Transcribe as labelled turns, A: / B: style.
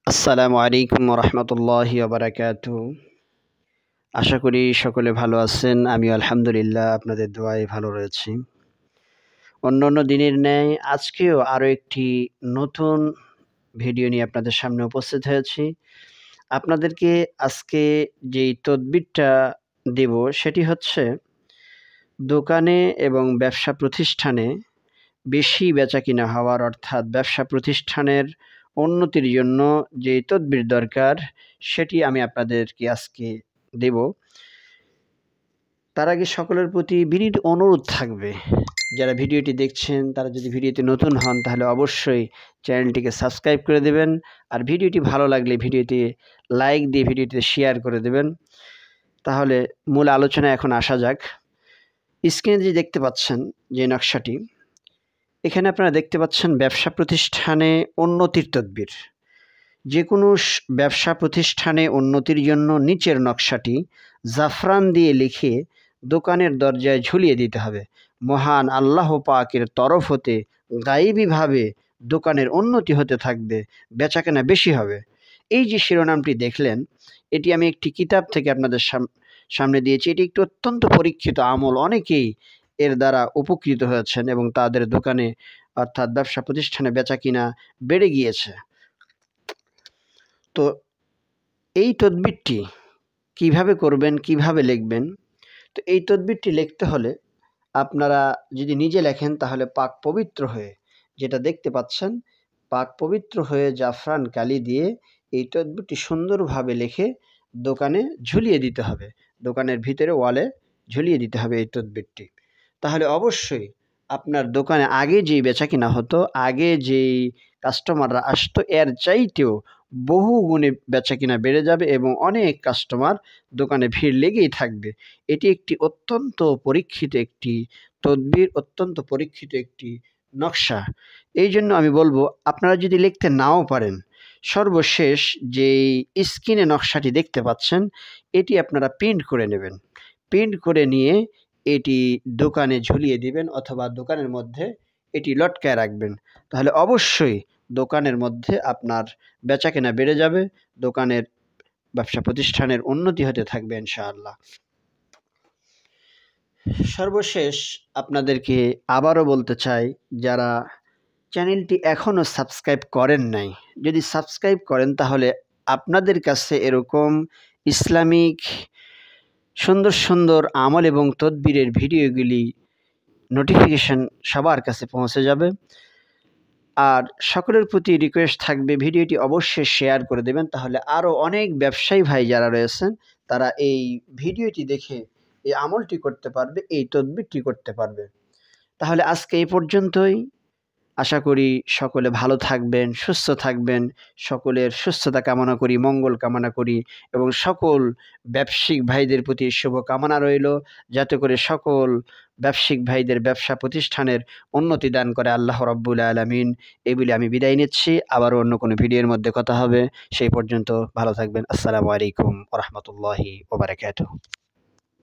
A: আসসালামু আলাইকুম রহমতুল্লাহি ওবারাকাতুহু। আশা করি সকলে ভালো আছেন। আমি আলহামদুলিল্লাহ আপনাদের দোয়ায় ভালো রয়েছি। অন্যান্য দিনের ন্যায় আজকেও আরও একটি নতুন ভিডিও নিয়ে আপনাদের সামনে উপস্থিত হয়েছি। আপনাদেরকে আজকে যেই তদবিরটা দেব সেটি হচ্ছে দোকানে এবং ব্যবসা প্রতিষ্ঠানে বেশি বেচাকিনা হওয়ার, অর্থাৎ ব্যবসা প্রতিষ্ঠানের উন্নতির জন্য যে তদবির দরকার সেটি আমি আপনাদেরকে আজকে দেব। তার আগে সকলের প্রতি বিনীত অনুরোধ থাকবে, যারা ভিডিওটি দেখছেন তারা যদি ভিডিওতে নতুন হন তাহলে অবশ্যই চ্যানেলটিকে সাবস্ক্রাইব করে দেবেন, আর ভিডিওটি ভালো লাগলে ভিডিওতে লাইক দিয়ে ভিডিওতে শেয়ার করে দেবেন। তাহলে মূল আলোচনায় এখন আসা যাক। স্ক্রিনে যে দেখতে পাচ্ছেন যে নকশাটি, এখানে আপনারা দেখতে পাচ্ছেন ব্যবসা প্রতিষ্ঠানে উন্নতির তদবির। যে কোনো ব্যবসা প্রতিষ্ঠানে উন্নতির জন্য নিচের নকশাটি জাফরান দিয়ে লিখে দোকানের দরজায় ঝুলিয়ে দিতে হবে। মহান আল্লাহ পাকের তরফ হতে গায়েবীভাবে দোকানের উন্নতি হতে থাকবে, বেচাকেনা বেশি হবে। এই যে শিরোনামটি দেখলেন, এটি আমি একটি কিতাব থেকে আপনাদের সামনে দিয়েছি। এটি একটি অত্যন্ত পরীক্ষিত আমল। অনেকেই এর দ্বারা উপকৃত হয়েছেন এবং তাদের দোকানে অর্থাৎ ব্যবসা প্রতিষ্ঠানে বেচাকিনা বেড়ে গিয়েছে। তো এই তদবিরটি কিভাবে করবেন, কিভাবে লিখবেন? তো এই তদবিরটি লিখতে হলে আপনারা যদি নিজে লেখেন তাহলে পাক পবিত্র হয়ে, যেটা দেখতে পাচ্ছেন, পাক পবিত্র হয়ে জাফরান কালি দিয়ে এই তদবিরটি সুন্দরভাবে লিখে দোকানে ঝুলিয়ে দিতে হবে। দোকানের ভিতরে ওয়ালে ঝুলিয়ে দিতে হবে এই তদবিরটি। তাহলে অবশ্যই আপনার দোকানে আগে যেই বেচাকিনা হতো, আগে যেই কাস্টমাররা আসতো, এর চাইতেও বহু গুণে বেচাকিনা বেড়ে যাবে এবং অনেক কাস্টমার দোকানে ভিড় লেগেই থাকবে। এটি একটি অত্যন্ত পরীক্ষিত একটি তদবির, অত্যন্ত পরীক্ষিত একটি নকশা। এই জন্য আমি বলবো, আপনারা যদি লিখতে নাও পারেন, সর্বশেষ যেই স্ক্রিনে নকশাটি দেখতে পাচ্ছেন এটি আপনারা প্রিন্ট করে নেবেন। প্রিন্ট করে নিয়ে এটি দোকানে ঝুলিয়ে দিবেন অথবা দোকানের মধ্যে এটি লটকায় রাখবেন। তাহলে অবশ্যই দোকানের মধ্যে আপনার বেচাকেনা বেড়ে যাবে, দোকানের ব্যবসা প্রতিষ্ঠানের উন্নতি হতে থাকবে ইনশাআল্লাহ। সর্বশেষ আপনাদেরকে আবারও বলতে চাই, যারা চ্যানেলটি এখনও সাবস্ক্রাইব করেন নাই, যদি সাবস্ক্রাইব করেন তাহলে আপনাদের কাছে এরকম ইসলামিক সুন্দর সুন্দর আমল এবং তদবিরের ভিডিওগুলি নোটিফিকেশন সবার কাছে পৌঁছে যাবে। আর সকলের প্রতি রিকোয়েস্ট থাকবে, ভিডিওটি অবশ্যই শেয়ার করে দেবেন, তাহলে আরও অনেক ব্যবসায়ী ভাই যারা রয়েছেন তারা এই ভিডিওটি দেখে এই আমলটি করতে পারবে, এই তদবিরটি করতে পারবে। তাহলে আজকে এই পর্যন্তই। আশা করি সকলে ভালো থাকবেন, সুস্থ থাকবেন। সকলের সুস্থতা কামনা করি, মঙ্গল কামনা করি এবং সকল ব্যবসায়িক ভাইদের প্রতি শুভ কামনা রইল, যাতে করে সকল ব্যবসায়িক ভাইদের ব্যবসা প্রতিষ্ঠানের উন্নতি দান করে আল্লাহ রাব্বুল আলামিন। এই বলে আমি বিদায় নিচ্ছি। আবারও অন্য কোনো ভিডিওর মধ্যে কথা হবে। সেই পর্যন্ত ভালো থাকবেন। আসসালামু আলাইকুম ওয়া রাহমাতুল্লাহি ওয়া বারাকাতুহু।